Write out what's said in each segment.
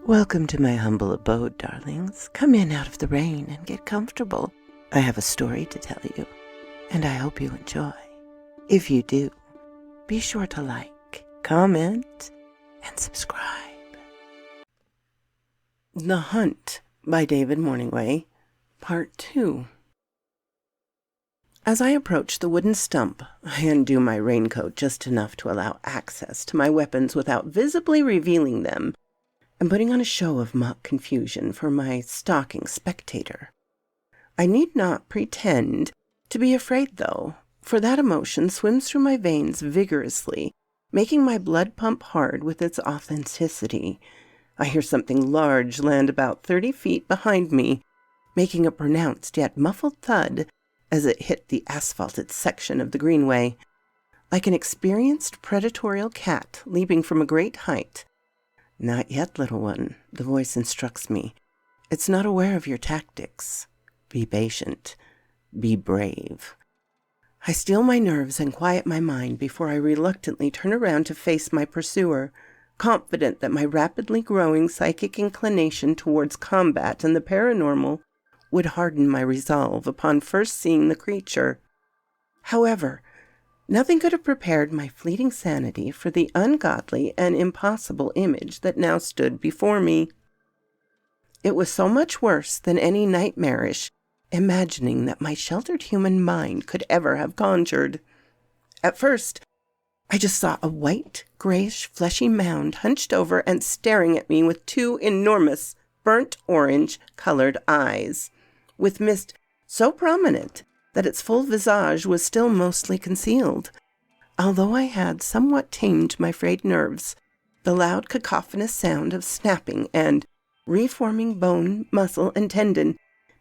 Welcome to my humble abode, darlings. Come in out of the rain and get comfortable. I have a story to tell you, and I hope you enjoy. If you do, be sure to like, comment, and subscribe. The Hunt by David MorningWay, Part 2. As I approach the wooden stump, I undo my raincoat just enough to allow access to my weapons without visibly revealing them, and putting on a show of mock confusion for my stalking spectator. I need not pretend to be afraid, though, for that emotion swims through my veins vigorously, making my blood pump hard with its authenticity. I hear something large land about 30 feet behind me, making a pronounced yet muffled thud as it hit the asphalted section of the greenway. Like an experienced predatorial cat leaping from a great height. "Not yet, little one," the voice instructs me. "It's not aware of your tactics. Be patient. Be brave." I steel my nerves and quiet my mind before I reluctantly turn around to face my pursuer, confident that my rapidly growing psychic inclination towards combat and the paranormal would harden my resolve upon first seeing the creature. However, nothing could have prepared my fleeting sanity for the ungodly and impossible image that now stood before me. It was so much worse than any nightmarish imagining that my sheltered human mind could ever have conjured. At first, I just saw a white, grayish, fleshy mound hunched over and staring at me with two enormous, burnt orange-colored eyes, with mist so prominent that its full visage was still mostly concealed. Although I had somewhat tamed my frayed nerves, the loud cacophonous sound of snapping and reforming bone, muscle, and tendon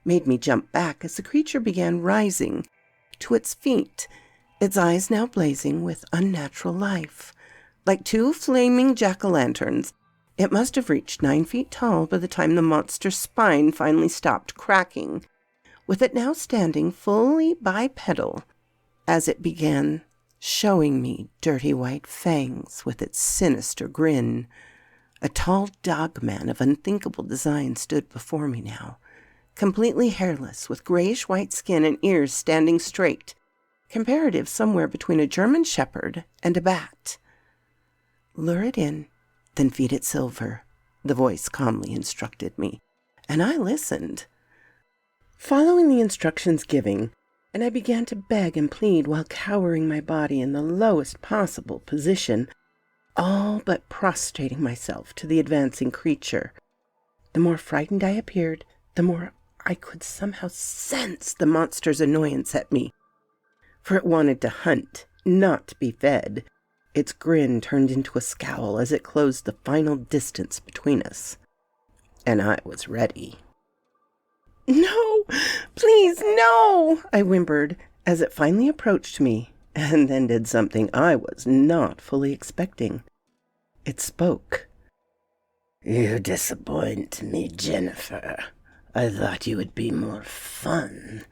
made me jump back as the creature began rising to its feet, its eyes now blazing with unnatural life. Like two flaming jack-o'-lanterns, it must have reached 9 feet tall by the time the monster's spine finally stopped cracking, with it now standing fully bipedal as it began showing me dirty white fangs with its sinister grin. A tall dogman of unthinkable design stood before me now, completely hairless, with grayish-white skin and ears standing straight, comparative somewhere between a German shepherd and a bat. "Lure it in, then feed it silver," the voice calmly instructed me, and I listened. Following the instructions given, and I began to beg and plead while cowering my body in the lowest possible position, all but prostrating myself to the advancing creature. The more frightened I appeared, the more I could somehow sense the monster's annoyance at me, for it wanted to hunt, not be fed. Its grin turned into a scowl as it closed the final distance between us, and I was ready. "No, please, no!" I whimpered as it finally approached me, and then did something I was not fully expecting. It spoke. "You disappoint me, Jennifer. I thought you would be more fun.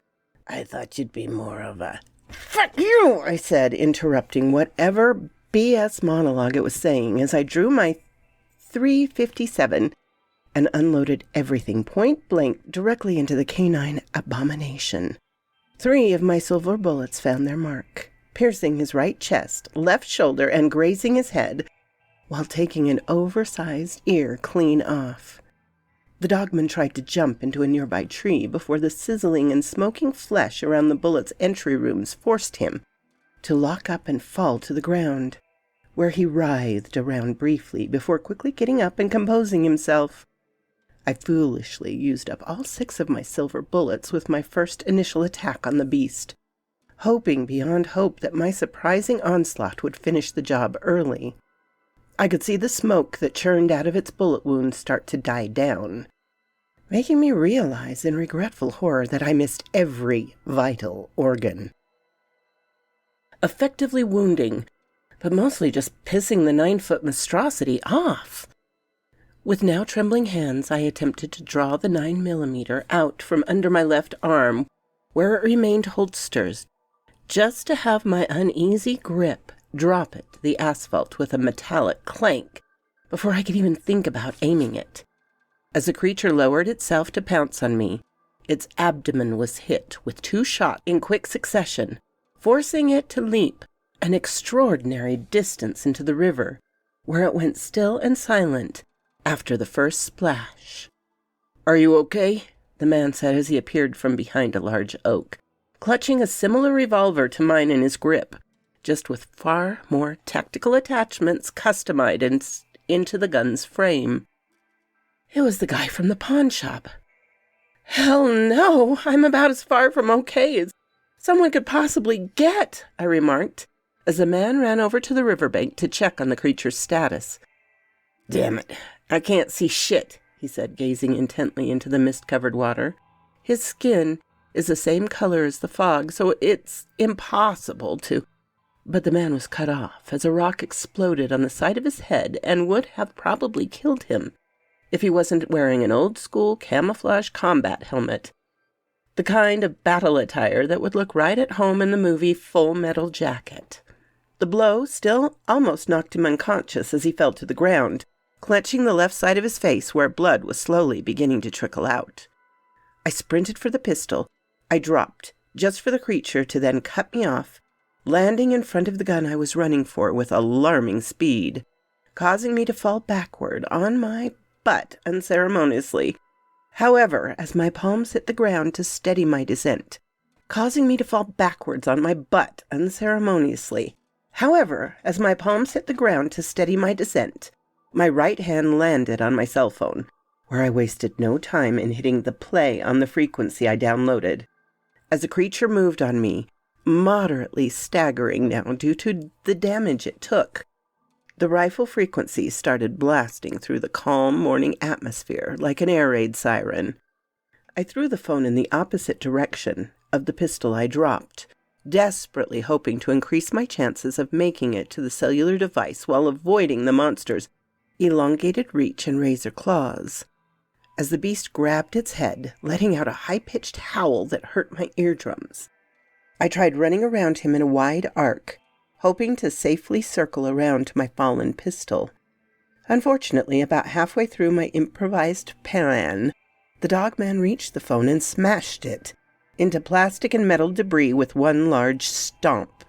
I thought you'd be more of a—" "Fuck you!" I said, interrupting whatever BS monologue it was saying as I drew my .357 and unloaded everything point blank directly into the canine abomination. 3 of my silver bullets found their mark, piercing his right chest, left shoulder, and grazing his head, while taking an oversized ear clean off. The dogman tried to jump into a nearby tree before the sizzling and smoking flesh around the bullet's entry rooms forced him to lock up and fall to the ground, where he writhed around briefly before quickly getting up and composing himself. I foolishly used up all 6 of my silver bullets with my first initial attack on the beast, hoping beyond hope that my surprising onslaught would finish the job early. I could see the smoke that churned out of its bullet wound start to die down, making me realize in regretful horror that I missed every vital organ. Effectively wounding, but mostly just pissing the 9-foot monstrosity off. With now trembling hands, I attempted to draw the 9mm out from under my left arm, where it remained holstered, just to have my uneasy grip drop it to the asphalt with a metallic clank before I could even think about aiming it. As the creature lowered itself to pounce on me, its abdomen was hit with 2 shots in quick succession, forcing it to leap an extraordinary distance into the river, where it went still and silent after the first splash. "Are you okay?" the man said as he appeared from behind a large oak, clutching a similar revolver to mine in his grip, just with far more tactical attachments customized into the gun's frame. It was the guy from the pawn shop. "Hell no, I'm about as far from okay as someone could possibly get," I remarked, as the man ran over to the riverbank to check on the creature's status. "Damn it, I can't see shit," he said, gazing intently into the mist-covered water. "His skin is the same color as the fog, so it's impossible to—" But the man was cut off as a rock exploded on the side of his head and would have probably killed him if he wasn't wearing an old-school camouflage combat helmet, the kind of battle attire that would look right at home in the movie Full Metal Jacket. The blow still almost knocked him unconscious as he fell to the ground, clenching the left side of his face where blood was slowly beginning to trickle out. I sprinted for the pistol. I dropped, just for the creature to then cut me off, landing in front of the gun I was running for with alarming speed, causing me to fall backward on my butt unceremoniously. However, as my palms hit the ground to steady my descent, causing me to fall backwards on my butt unceremoniously. However, as my palms hit the ground to steady my descent, my right hand landed on my cell phone, where I wasted no time in hitting the play on the frequency I downloaded. As the creature moved on me, moderately staggering now due to the damage it took, the rifle frequency started blasting through the calm morning atmosphere like an air raid siren. I threw the phone in the opposite direction of the pistol I dropped, desperately hoping to increase my chances of making it to the cellular device while avoiding the monster's elongated reach and razor claws. As the beast grabbed its head, letting out a high-pitched howl that hurt my eardrums, I tried running around him in a wide arc, hoping to safely circle around to my fallen pistol. Unfortunately, about halfway through my improvised plan, the dogman reached the phone and smashed it into plastic and metal debris with one large stomp.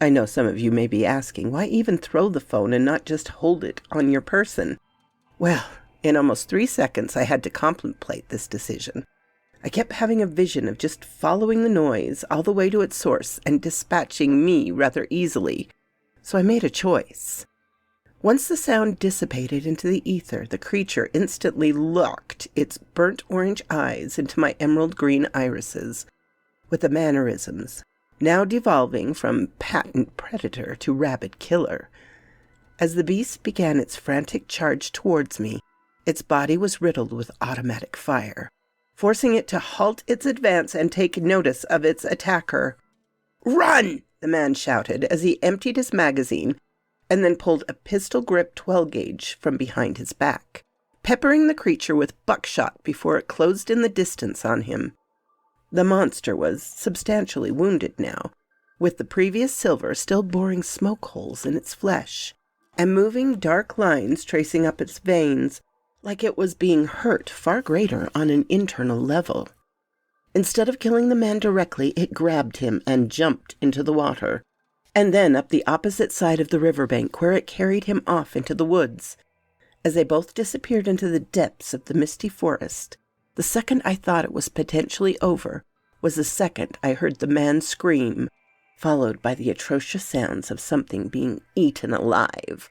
I know some of you may be asking, why even throw the phone and not just hold it on your person? Well, in almost 3 seconds I had to contemplate this decision. I kept having a vision of just following the noise all the way to its source and dispatching me rather easily, so I made a choice. Once the sound dissipated into the ether, the creature instantly locked its burnt orange eyes into my emerald green irises, with the mannerisms now devolving from patent predator to rabid killer. As the beast began its frantic charge towards me, its body was riddled with automatic fire, forcing it to halt its advance and take notice of its attacker. "Run!" the man shouted as he emptied his magazine and then pulled a pistol-grip 12-gauge from behind his back, peppering the creature with buckshot before it closed in the distance on him. The monster was substantially wounded now, with the previous silver still boring smoke holes in its flesh and moving dark lines tracing up its veins, like it was being hurt far greater on an internal level. Instead of killing the man directly, it grabbed him and jumped into the water, and then up the opposite side of the riverbank, where it carried him off into the woods. As they both disappeared into the depths of the misty forest, the second I thought it was potentially over was the second I heard the man scream, followed by the atrocious sounds of something being eaten alive,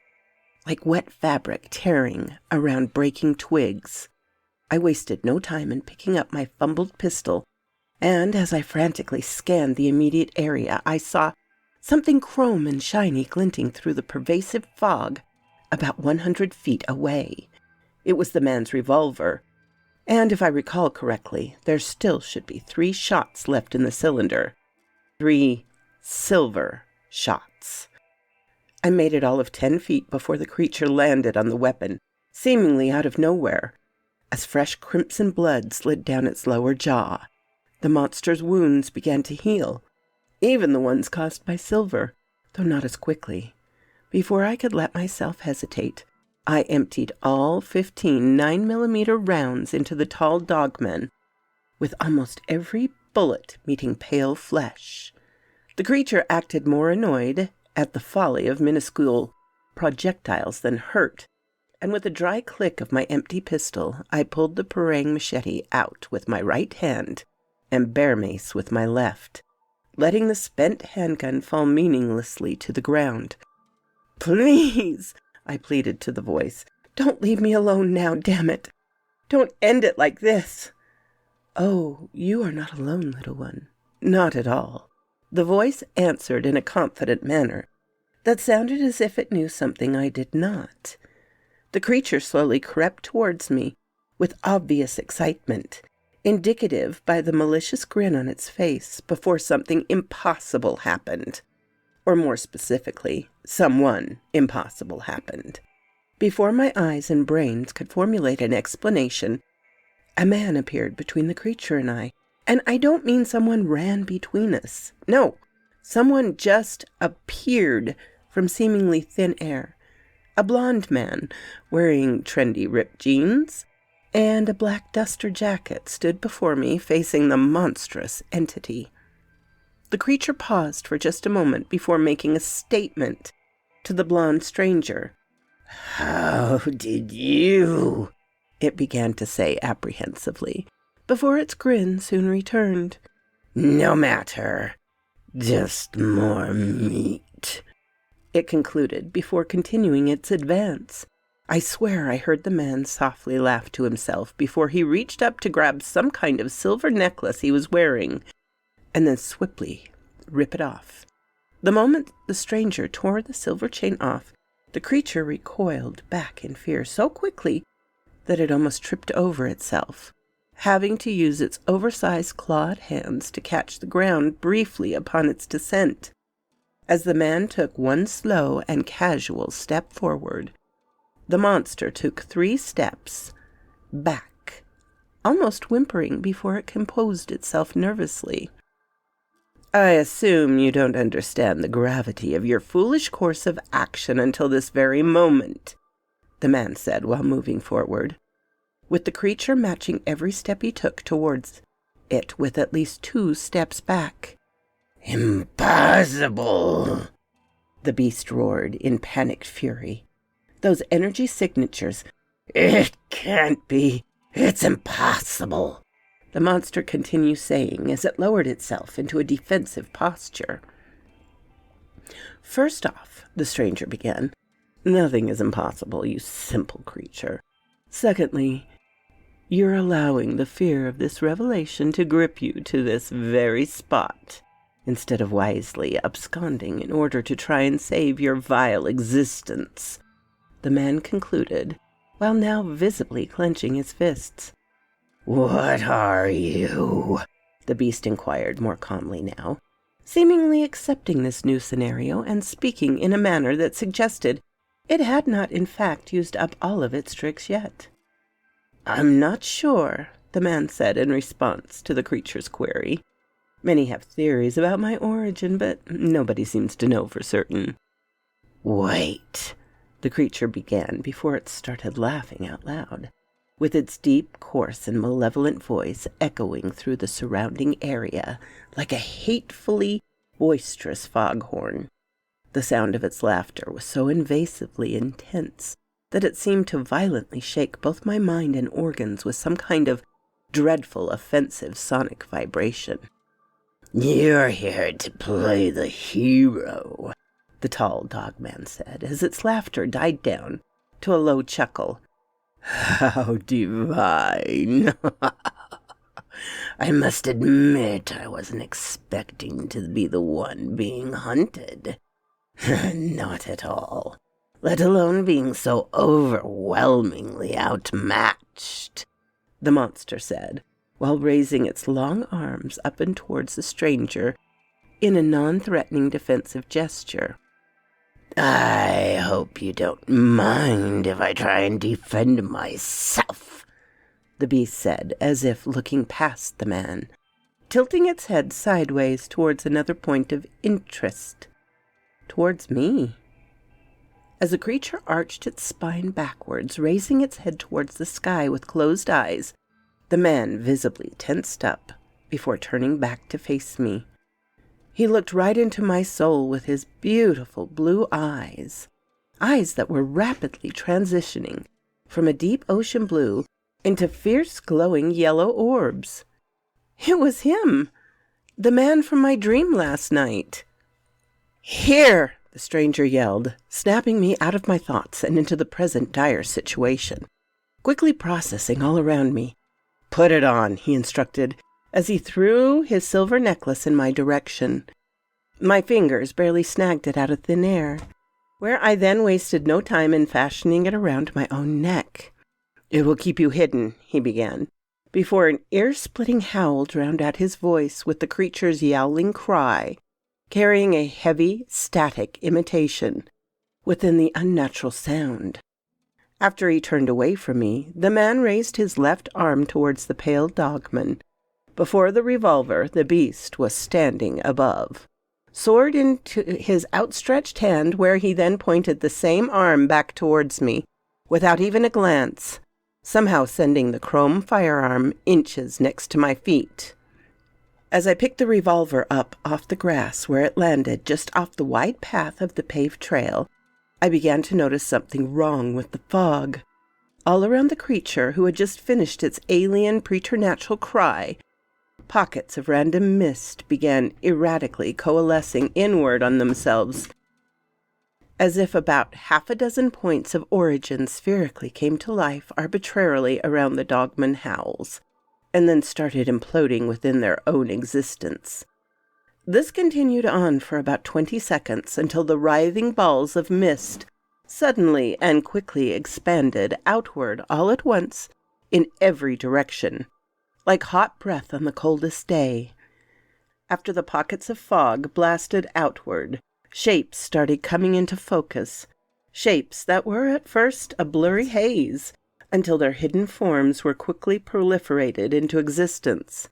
like wet fabric tearing around breaking twigs. I wasted no time in picking up my fumbled pistol, and as I frantically scanned the immediate area, I saw something chrome and shiny glinting through the pervasive fog about 100 feet away. It was the man's revolver, and if I recall correctly, there still should be 3 shots left in the cylinder. 3 silver shots. I made it all of 10 feet before the creature landed on the weapon, seemingly out of nowhere, as fresh crimson blood slid down its lower jaw. The monster's wounds began to heal, even the ones caused by silver, though not as quickly. Before I could let myself hesitate, I emptied all 15 9mm rounds into the tall dogman, with almost every bullet meeting pale flesh. The creature acted more annoyed at the folly of minuscule projectiles than hurt, and with a dry click of my empty pistol, I pulled the parang machete out with my right hand and bear mace with my left, letting the spent handgun fall meaninglessly to the ground. "Please," I pleaded to the voice, "don't leave me alone now, damn it. Don't end it like this." "Oh, you are not alone, little one. Not at all." The voice answered in a confident manner that sounded as if it knew something I did not. The creature slowly crept towards me with obvious excitement, indicative by the malicious grin on its face, before something impossible happened. Or more specifically, someone impossible happened. Before my eyes and brains could formulate an explanation, a man appeared between the creature and I don't mean someone ran between us. No, someone just appeared from seemingly thin air. A blond man, wearing trendy ripped jeans and a black duster jacket, stood before me facing the monstrous entity. The creature paused for just a moment before making a statement to the blond stranger. "How did you?" it began to say apprehensively, before its grin soon returned. "No matter. Just more meat," it concluded before continuing its advance. I swear I heard the man softly laugh to himself before he reached up to grab some kind of silver necklace he was wearing, and then swiftly rip it off. The moment the stranger tore the silver chain off, the creature recoiled back in fear so quickly that it almost tripped over itself, having to use its oversized clawed hands to catch the ground briefly upon its descent. As the man took one slow and casual step forward, the monster took 3 steps back, almost whimpering before it composed itself nervously. "I assume you don't understand the gravity of your foolish course of action until this very moment," the man said while moving forward, with the creature matching every step he took towards it with at least 2 steps back. "Impossible!" the beast roared in panicked fury. Those energy signatures. "It can't be. It's impossible," the monster continued saying as it lowered itself into a defensive posture. "First off," the stranger began, "nothing is impossible, you simple creature. Secondly, you're allowing the fear of this revelation to grip you to this very spot, instead of wisely absconding in order to try and save your vile existence," the man concluded, while now visibly clenching his fists. "What are you?" the beast inquired more calmly now, seemingly accepting this new scenario and speaking in a manner that suggested it had not in fact used up all of its tricks yet. "I'm not sure," the man said in response to the creature's query. "Many have theories about my origin, but nobody seems to know for certain." "Wait," the creature began before it started laughing out loud, with its deep, coarse, and malevolent voice echoing through the surrounding area like a hatefully boisterous foghorn. The sound of its laughter was so invasively intense that it seemed to violently shake both my mind and organs with some kind of dreadful, offensive sonic vibration. "You're here to play the hero," the tall dogman said as its laughter died down to a low chuckle. "How divine! I must admit I wasn't expecting to be the one being hunted. Not at all, let alone being so overwhelmingly outmatched," the monster said, while raising its long arms up and towards the stranger in a non-threatening defensive gesture. "I hope you don't mind if I try and defend myself," the beast said, as if looking past the man, tilting its head sideways towards another point of interest. Towards me. As the creature arched its spine backwards, raising its head towards the sky with closed eyes, the man visibly tensed up before turning back to face me. He looked right into my soul with his beautiful blue eyes that were rapidly transitioning from a deep ocean blue into fierce glowing yellow orbs. It was him, the man from my dream last night. "Here!" the stranger yelled, snapping me out of my thoughts and into the present dire situation. Quickly processing all around me. "Put it on," he instructed, as he threw his silver necklace in my direction. My fingers barely snagged it out of thin air, where I then wasted no time in fashioning it around my own neck. "It will keep you hidden," he began, before an ear-splitting howl drowned out his voice with the creature's yowling cry, carrying a heavy, static imitation within the unnatural sound. After he turned away from me, the man raised his left arm towards the pale dogman. Before the revolver, the beast was standing above, sword into his outstretched hand, where he then pointed the same arm back towards me, without even a glance, somehow sending the chrome firearm inches next to my feet. As I picked the revolver up off the grass where it landed just off the wide path of the paved trail, I began to notice something wrong with the fog. All around the creature, who had just finished its alien preternatural cry, pockets of random mist began erratically coalescing inward on themselves, as if about half a dozen points of origin spherically came to life arbitrarily around the dogman howls, and then started imploding within their own existence. This continued on for about 20 seconds until the writhing balls of mist suddenly and quickly expanded outward all at once in every direction, like hot breath on the coldest day. After the pockets of fog blasted outward, shapes started coming into focus, shapes that were at first a blurry haze, until their hidden forms were quickly proliferated into existence.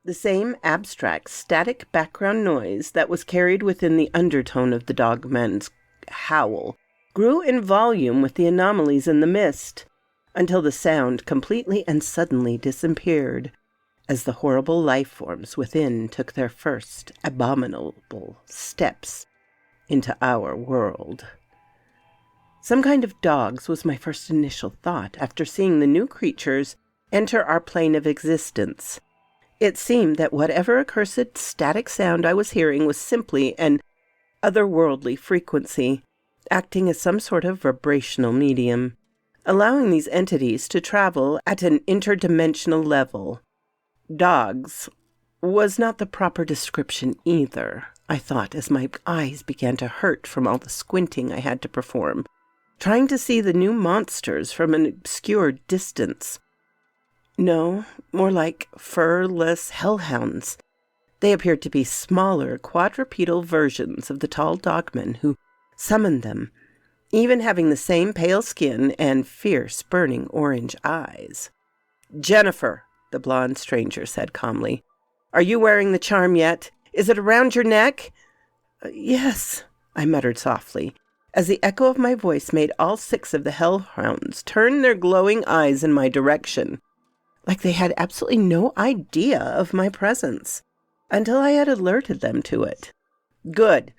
The same abstract, static background noise that was carried within the undertone of the dogman's howl grew in volume with the anomalies in the mist, until the sound completely and suddenly disappeared, as the horrible life forms within took their first abominable steps into our world. Some kind of dogs was my first initial thought after seeing the new creatures enter our plane of existence. It seemed that whatever accursed static sound I was hearing was simply an otherworldly frequency, acting as some sort of vibrational medium, allowing these entities to travel at an interdimensional level. Dogs was not the proper description either, I thought, as my eyes began to hurt from all the squinting I had to perform, trying to see the new monsters from an obscure distance. No, more like furless hellhounds. They appeared to be smaller, quadrupedal versions of the tall dogmen who summoned them, even having the same pale skin and fierce, burning orange eyes. "Jennifer," the blonde stranger said calmly, "are you wearing the charm yet? Is it around your neck?" "Yes," I muttered softly, as the echo of my voice made all 6 of the hellhounds turn their glowing eyes in my direction, like they had absolutely no idea of my presence, until I had alerted them to it. "Good.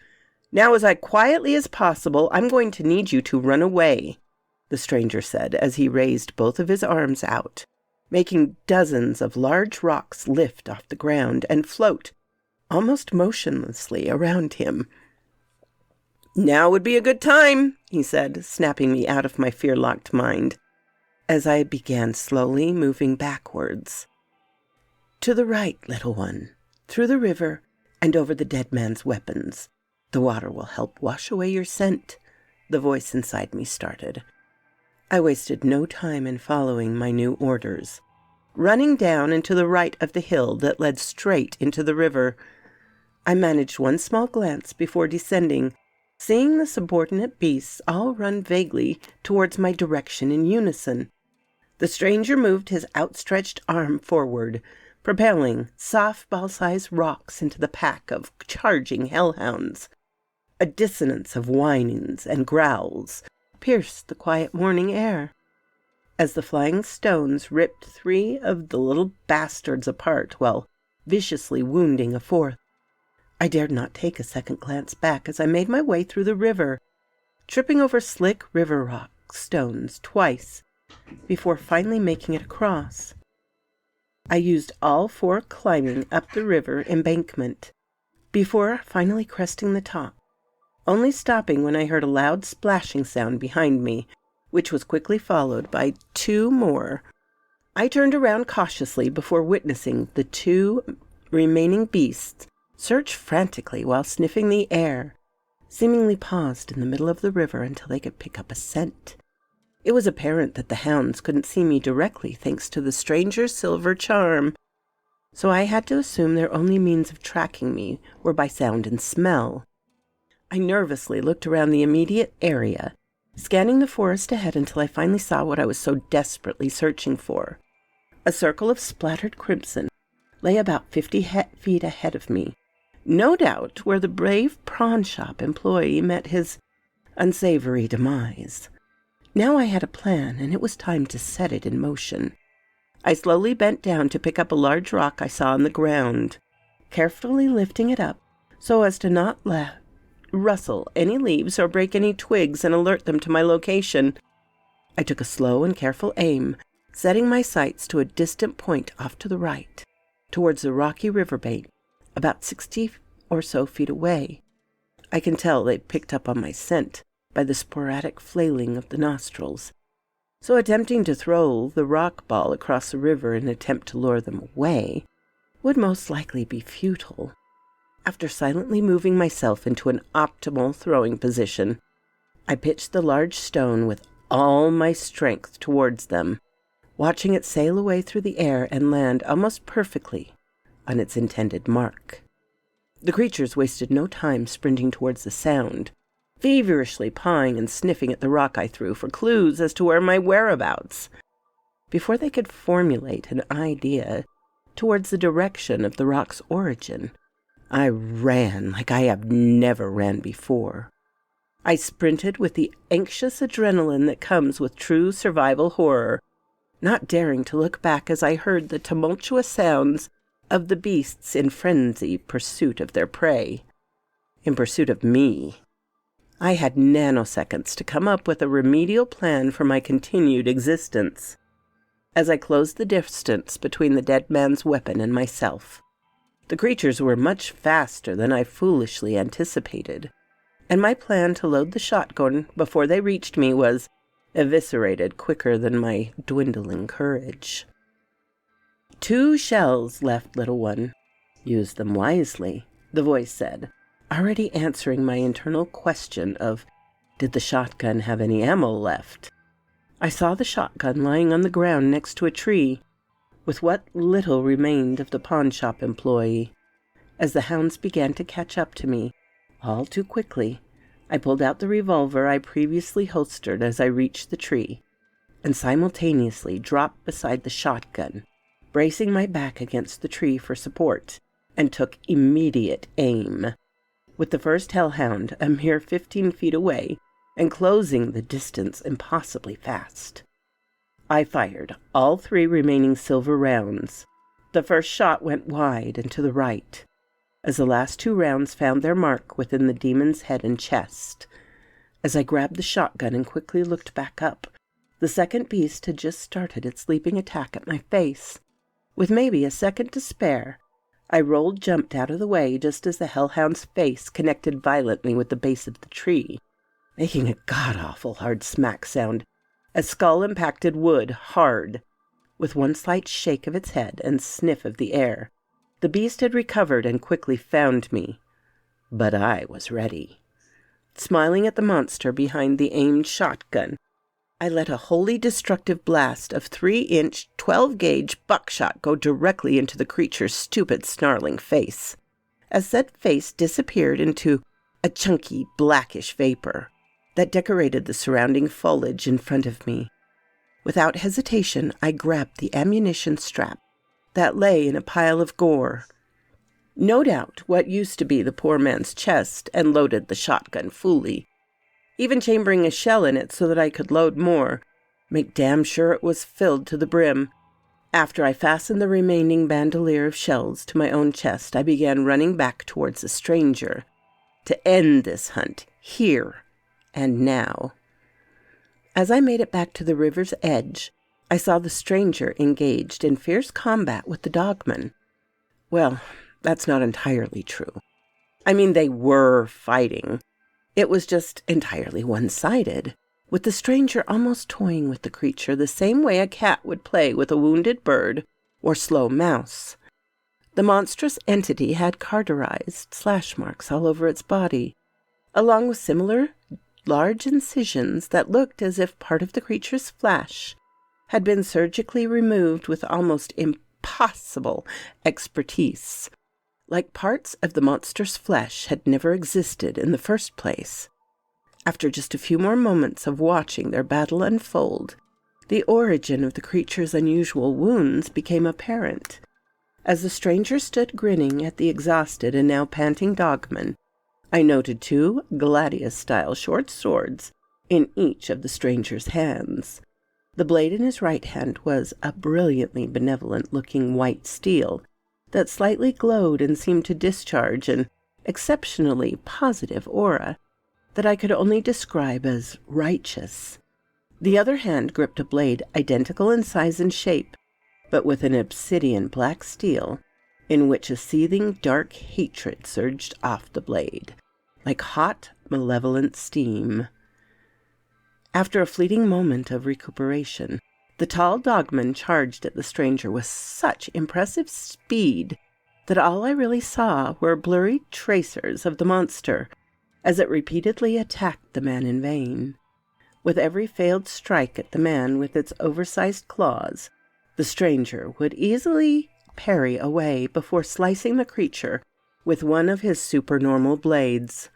Now, as quietly as possible, I'm going to need you to run away," the stranger said as he raised both of his arms out, making dozens of large rocks lift off the ground and float almost motionlessly around him. "Now would be a good time," he said, snapping me out of my fear-locked mind, as I began slowly moving backwards. "To the right, little one, through the river and over the dead man's weapons. The water will help wash away your scent," the voice inside me started. I wasted no time in following my new orders, running down and to the right of the hill that led straight into the river. I managed one small glance before descending, seeing the subordinate beasts all run vaguely towards my direction in unison. The stranger moved his outstretched arm forward, propelling softball-sized rocks into the pack of charging hellhounds. A dissonance of whinings and growls pierced the quiet morning air. As the flying stones ripped 3 of the little bastards apart while viciously wounding a 4th, I dared not take a second glance back as I made my way through the river, tripping over slick river rock stones twice before finally making it across. I used all 4 climbing up the river embankment before finally cresting the top, only stopping when I heard a loud splashing sound behind me, which was quickly followed by 2 more. I turned around cautiously before witnessing the 2 remaining beasts search frantically while sniffing the air, seemingly paused in the middle of the river until they could pick up a scent. It was apparent that the hounds couldn't see me directly thanks to the stranger's silver charm, so I had to assume their only means of tracking me were by sound and smell. I nervously looked around the immediate area, scanning the forest ahead until I finally saw what I was so desperately searching for. A circle of splattered crimson lay about 50 feet ahead of me, no doubt where the brave pawn shop employee met his unsavory demise. Now I had a plan, and it was time to set it in motion. I slowly bent down to pick up a large rock I saw on the ground, carefully lifting it up so as to not rustle any leaves or break any twigs and alert them to my location. I took a slow and careful aim, setting my sights to a distant point off to the right, towards the rocky riverbank, about 60 or so feet away. I can tell they picked up on my scent by the sporadic flailing of the nostrils, so attempting to throw the rock ball across the river in an attempt to lure them away would most likely be futile. After silently moving myself into an optimal throwing position, I pitched the large stone with all my strength towards them, watching it sail away through the air and land almost perfectly on its intended mark. The creatures wasted no time sprinting towards the sound, feverishly pawing and sniffing at the rock I threw for clues as to where my whereabouts. Before they could formulate an idea towards the direction of the rock's origin, I ran like I have never ran before. I sprinted with the anxious adrenaline that comes with true survival horror, not daring to look back as I heard the tumultuous sounds of the beasts in frenzy pursuit of their prey. In pursuit of me. I had nanoseconds to come up with a remedial plan for my continued existence. As I closed the distance between the dead man's weapon and myself, the creatures were much faster than I foolishly anticipated, and my plan to load the shotgun before they reached me was eviscerated quicker than my dwindling courage. 2 shells left, little one. Use them wisely, the voice said, already answering my internal question of, did the shotgun have any ammo left? I saw the shotgun lying on the ground next to a tree, with what little remained of the pawnshop employee. As the hounds began to catch up to me, all too quickly, I pulled out the revolver I previously holstered as I reached the tree, and simultaneously dropped beside the shotgun, bracing my back against the tree for support, and took immediate aim. With the first hellhound a mere 15 feet away, and closing the distance impossibly fast, I fired all 3 remaining silver rounds. The first shot went wide and to the right, as the last 2 rounds found their mark within the demon's head and chest. As I grabbed the shotgun and quickly looked back up, the second beast had just started its leaping attack at my face. With maybe a second to spare, I jumped out of the way just as the hellhound's face connected violently with the base of the tree, making a god-awful hard smack sound as skull impacted wood hard. With one slight shake of its head and sniff of the air, the beast had recovered and quickly found me. But I was ready. Smiling at the monster behind the aimed shotgun, I let a wholly destructive blast of 3-inch, 12-gauge buckshot go directly into the creature's stupid, snarling face. As said face disappeared into a chunky, blackish vapor that decorated the surrounding foliage in front of me. Without hesitation, I grabbed the ammunition strap that lay in a pile of gore. no doubt what used to be the poor man's chest, and loaded the shotgun fully, even chambering a shell in it so that I could load more, make damn sure it was filled to the brim. After I fastened the remaining bandolier of shells to my own chest, I began running back towards the stranger, to end this hunt, here and now. As I made it back to the river's edge, I saw the stranger engaged in fierce combat with the dogman. Well, that's not entirely true. I mean, they were fighting. It was just entirely one-sided, with the stranger almost toying with the creature the same way a cat would play with a wounded bird or slow mouse. The monstrous entity had cauterized slash marks all over its body, along with similar large incisions that looked as if part of the creature's flesh had been surgically removed with almost impossible expertise, like parts of the monster's flesh had never existed in the first place. After just a few more moments of watching their battle unfold, the origin of the creature's unusual wounds became apparent. As the stranger stood grinning at the exhausted and now panting dogman, I noted 2 gladius-style short swords in each of the stranger's hands. The blade in his right hand was a brilliantly benevolent-looking white steel that slightly glowed and seemed to discharge an exceptionally positive aura that I could only describe as righteous. The other hand gripped a blade identical in size and shape, but with an obsidian black steel, in which a seething dark hatred surged off the blade, like hot, malevolent steam. After a fleeting moment of recuperation, the tall dogman charged at the stranger with such impressive speed that all I really saw were blurry tracers of the monster as it repeatedly attacked the man in vain. With every failed strike at the man with its oversized claws, the stranger would easily parry away before slicing the creature with one of his supernormal blades.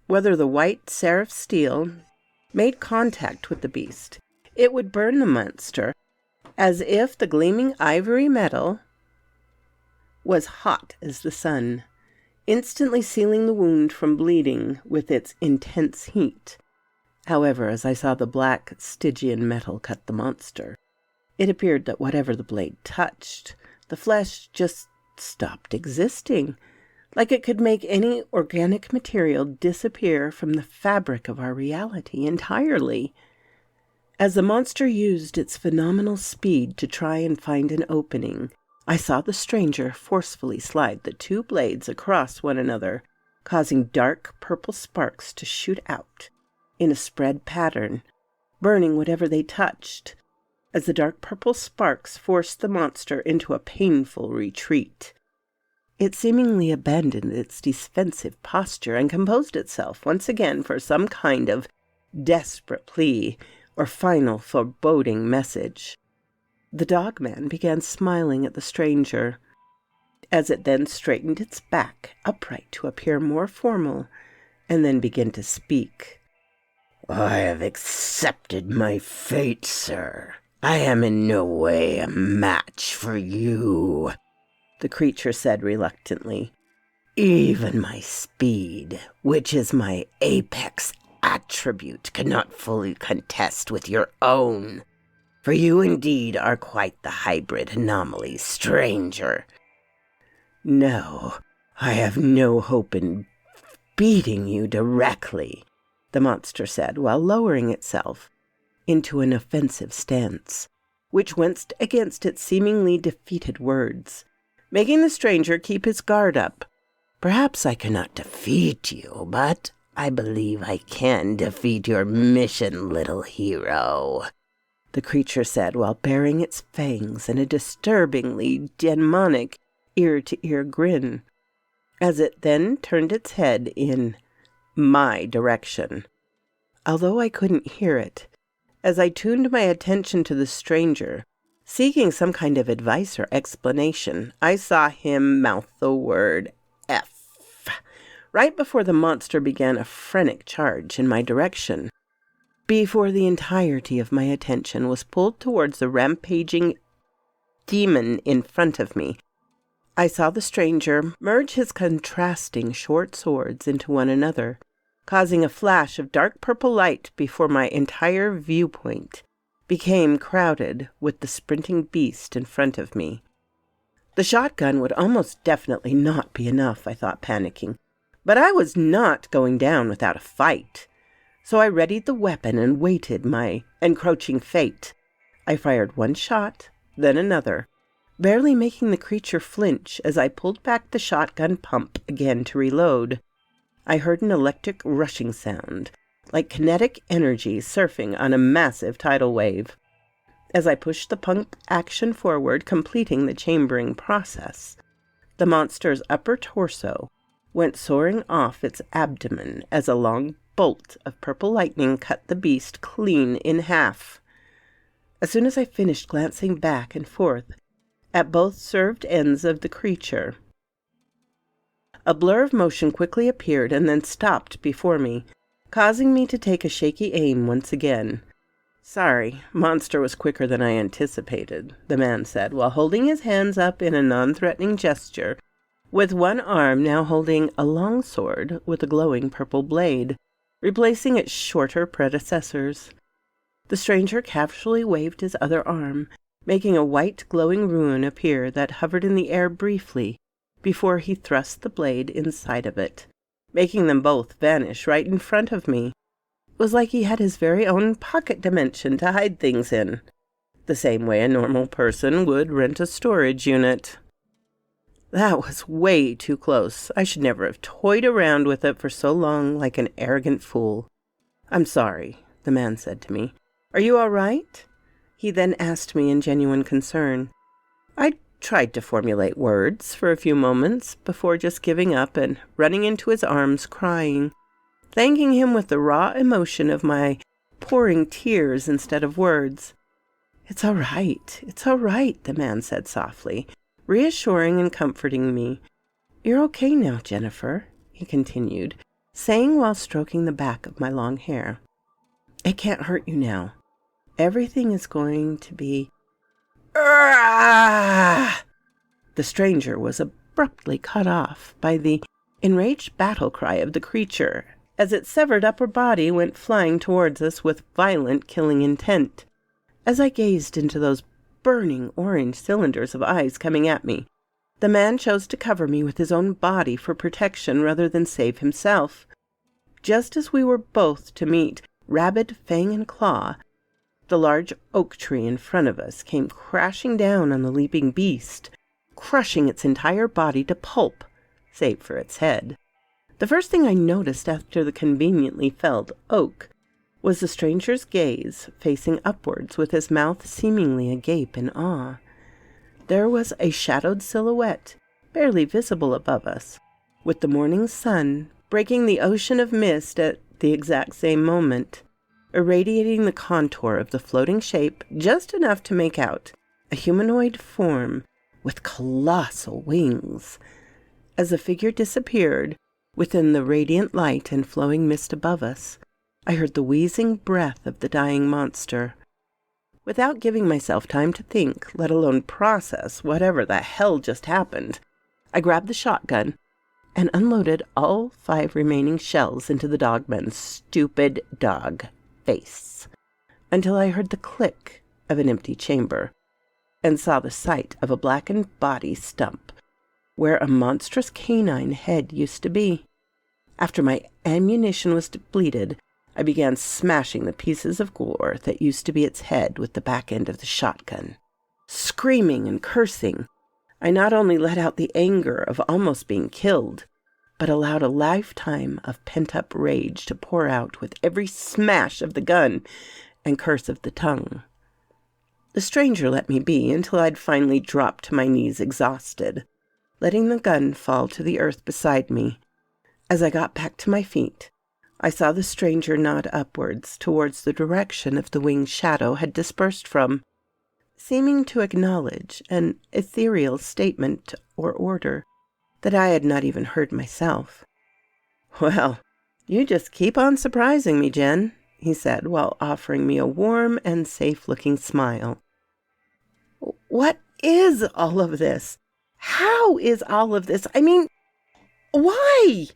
Whether the white seraph steel made contact with the beast, it would burn the monster as if the gleaming ivory metal was hot as the sun, instantly sealing the wound from bleeding with its intense heat. However, as I saw the black Stygian metal cut the monster, it appeared that whatever the blade touched, the flesh just stopped existing, like it could make any organic material disappear from the fabric of our reality entirely. As the monster used its phenomenal speed to try and find an opening, I saw the stranger forcefully slide the 2 blades across one another, causing dark purple sparks to shoot out in a spread pattern, burning whatever they touched, as the dark purple sparks forced the monster into a painful retreat. It seemingly abandoned its defensive posture and composed itself once again for some kind of desperate plea or final foreboding message. The dogman began smiling at the stranger, as it then straightened its back upright to appear more formal, and then began to speak. "I have accepted my fate, sir. I am in no way a match for you," the creature said reluctantly. "Even my speed, which is my apex attribute, cannot fully contest with your own. For you indeed are quite the hybrid anomaly, stranger. No, I have no hope in beating you directly," the monster said, while lowering itself into an offensive stance, which went against its seemingly defeated words, making the stranger keep his guard up. "Perhaps I cannot defeat you, but I believe I can defeat your mission, little hero," the creature said, while baring its fangs in a disturbingly demonic ear-to-ear grin, as it then turned its head in my direction. Although I couldn't hear it, as I tuned my attention to the stranger, seeking some kind of advice or explanation, I saw him mouth the word F right before the monster began a frantic charge in my direction. Before the entirety of my attention was pulled towards the rampaging demon in front of me, I saw the stranger merge his contrasting short swords into one another, causing a flash of dark purple light before my entire viewpoint became crowded with the sprinting beast in front of me. The shotgun would almost definitely not be enough, I thought, panicking. But I was not going down without a fight. So I readied the weapon and waited my encroaching fate. I fired one shot, then another, barely making the creature flinch as I pulled back the shotgun pump again to reload. I heard an electric rushing sound, like kinetic energy surfing on a massive tidal wave. As I pushed the pump action forward, completing the chambering process, the monster's upper torso went soaring off its abdomen as a long bolt of purple lightning cut the beast clean in half. As soon as I finished glancing back and forth at both served ends of the creature, a blur of motion quickly appeared and then stopped before me, causing me to take a shaky aim once again. "Sorry, monster was quicker than I anticipated," the man said, while holding his hands up in a non-threatening gesture, with one arm now holding a long sword with a glowing purple blade, replacing its shorter predecessors. The stranger casually waved his other arm, making a white glowing rune appear that hovered in the air briefly before he thrust the blade inside of it, making them both vanish right in front of me. It was like he had his very own pocket dimension to hide things in, the same way a normal person would rent a storage unit. That was way too close. I should never have toyed around with it for so long like an arrogant fool. "I'm sorry," the man said to me. "Are you all right?" He then asked me in genuine concern. I tried to formulate words for a few moments before just giving up and running into his arms crying, thanking him with the raw emotion of my pouring tears instead of words. It's all right, the man said softly, reassuring and comforting me. "You're okay now, Jennifer," he continued, saying while stroking the back of my long hair. "It can't hurt you now. Everything is going to be—" "Ah!" The stranger was abruptly cut off by the enraged battle cry of the creature as its severed upper body went flying towards us with violent killing intent. As I gazed into those burning orange cylinders of eyes coming at me, the man chose to cover me with his own body for protection rather than save himself. Just as we were both to meet rabid fang and claw, the large oak tree in front of us came crashing down on the leaping beast, crushing its entire body to pulp, save for its head. The first thing I noticed after the conveniently felled oak was the stranger's gaze facing upwards with his mouth seemingly agape in awe. There was a shadowed silhouette barely visible above us, with the morning sun breaking the ocean of mist at the exact same moment, irradiating the contour of the floating shape just enough to make out a humanoid form with colossal wings. As the figure disappeared within the radiant light and flowing mist above us, I heard the wheezing breath of the dying monster. Without giving myself time to think, let alone process whatever the hell just happened, I grabbed the shotgun and unloaded all 5 remaining shells into the dogman's stupid dog face, until I heard the click of an empty chamber and saw the sight of a blackened body stump where a monstrous canine head used to be. After my ammunition was depleted, I began smashing the pieces of gore that used to be its head with the back end of the shotgun. Screaming and cursing, I not only let out the anger of almost being killed, but allowed a lifetime of pent-up rage to pour out with every smash of the gun and curse of the tongue. The stranger let me be until I'd finally dropped to my knees exhausted, letting the gun fall to the earth beside me. As I got back to my feet, I saw the stranger nod upwards towards the direction of the winged shadow had dispersed from, seeming to acknowledge an ethereal statement or order that I had not even heard myself. "Well, you just keep on surprising me, Jen," he said, while offering me a warm and safe-looking smile. "What is all of this? How is all of this? I mean, why?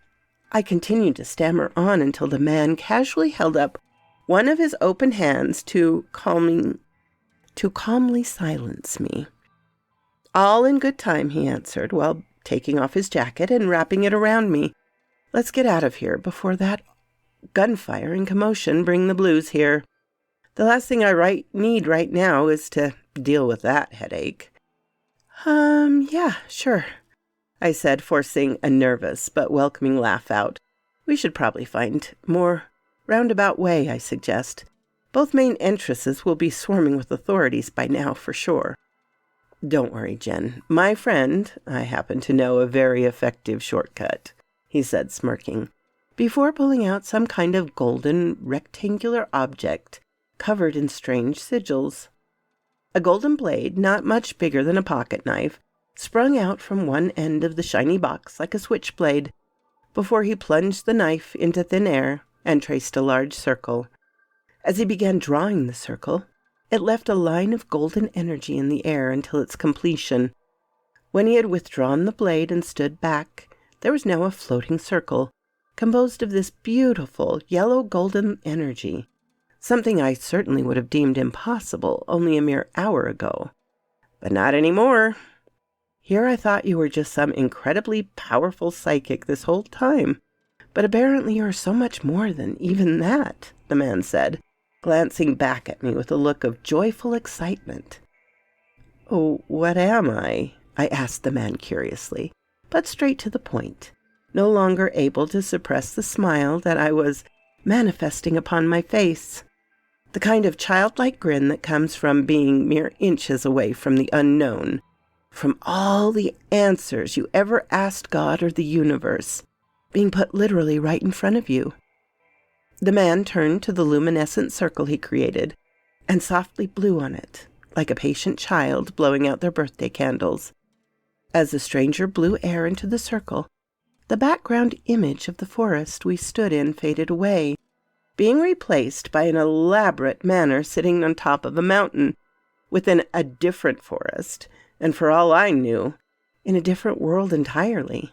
I continued to stammer on until the man casually held up one of his open hands to calmly silence me. All in good time, he answered, while taking off his jacket and wrapping it around me. Let's get out of here before that gunfire and commotion bring the blues here. The last thing I need right now is to deal with that headache. Yeah, sure, I said, forcing a nervous but welcoming laugh out. We should probably find more roundabout way, I suggest. Both main entrances will be swarming with authorities by now for sure. Don't worry, Jen. My friend, I happen to know a very effective shortcut, he said, smirking, before pulling out some kind of golden rectangular object covered in strange sigils. A golden blade, not much bigger than a pocket knife, sprung out from one end of the shiny box like a switchblade, before he plunged the knife into thin air and traced a large circle. As he began drawing the circle, it left a line of golden energy in the air until its completion. When he had withdrawn the blade and stood back, there was now a floating circle, composed of this beautiful yellow golden energy, something I certainly would have deemed impossible only a mere hour ago. But not anymore. Here I thought you were just some incredibly powerful psychic this whole time, but apparently you are so much more than even that, the man said, glancing back at me with a look of joyful excitement. Oh, what am I? I asked the man curiously, but straight to the point, no longer able to suppress the smile that I was manifesting upon my face, the kind of childlike grin that comes from being mere inches away from the unknown, from all the answers you ever asked God or the universe, being put literally right in front of you. The man turned to the luminescent circle he created and softly blew on it, like a patient child blowing out their birthday candles. As the stranger blew air into the circle, the background image of the forest we stood in faded away, being replaced by an elaborate manor sitting on top of a mountain within a different forest, and for all I knew, in a different world entirely.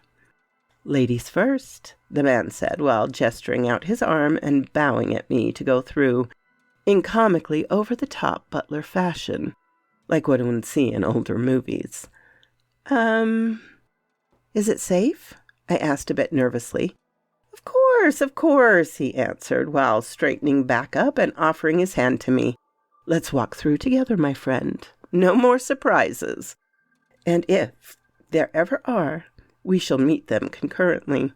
Ladies first, the man said, while gesturing out his arm and bowing at me to go through, in comically over-the-top butler fashion, like what one would see in older movies. Is it safe? I asked a bit nervously. Of course, he answered, while straightening back up and offering his hand to me. Let's walk through together, my friend. No more surprises. And if there ever are, we shall meet them concurrently.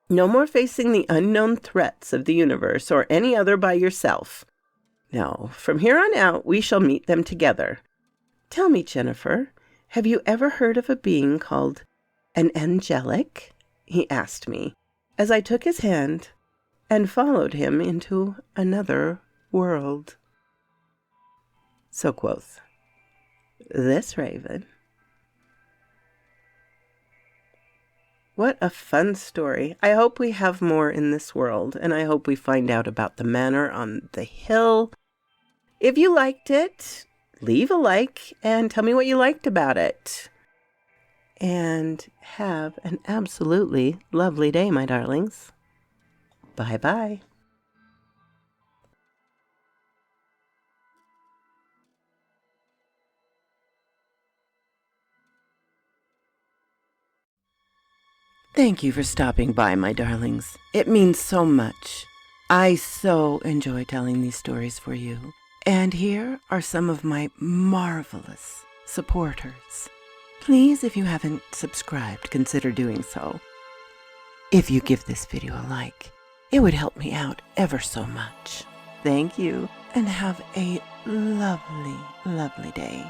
No more facing the unknown threats of the universe or any other by yourself. No, from here on out, we shall meet them together. Tell me, Jennifer, have you ever heard of a being called an angelic? He asked me, as I took his hand and followed him into another world. So quoth this raven. What a fun story. I hope we have more in this world, and I hope we find out about the manor on the hill. If you liked it, leave a like and tell me what you liked about it. And have an absolutely lovely day, my darlings. Bye-bye. Thank you for stopping by, my darlings. It means so much. I so enjoy telling these stories for you. And here are some of my marvelous supporters. Please, if you haven't subscribed, consider doing so. If you give this video a like, it would help me out ever so much. Thank you, and have a lovely, lovely day.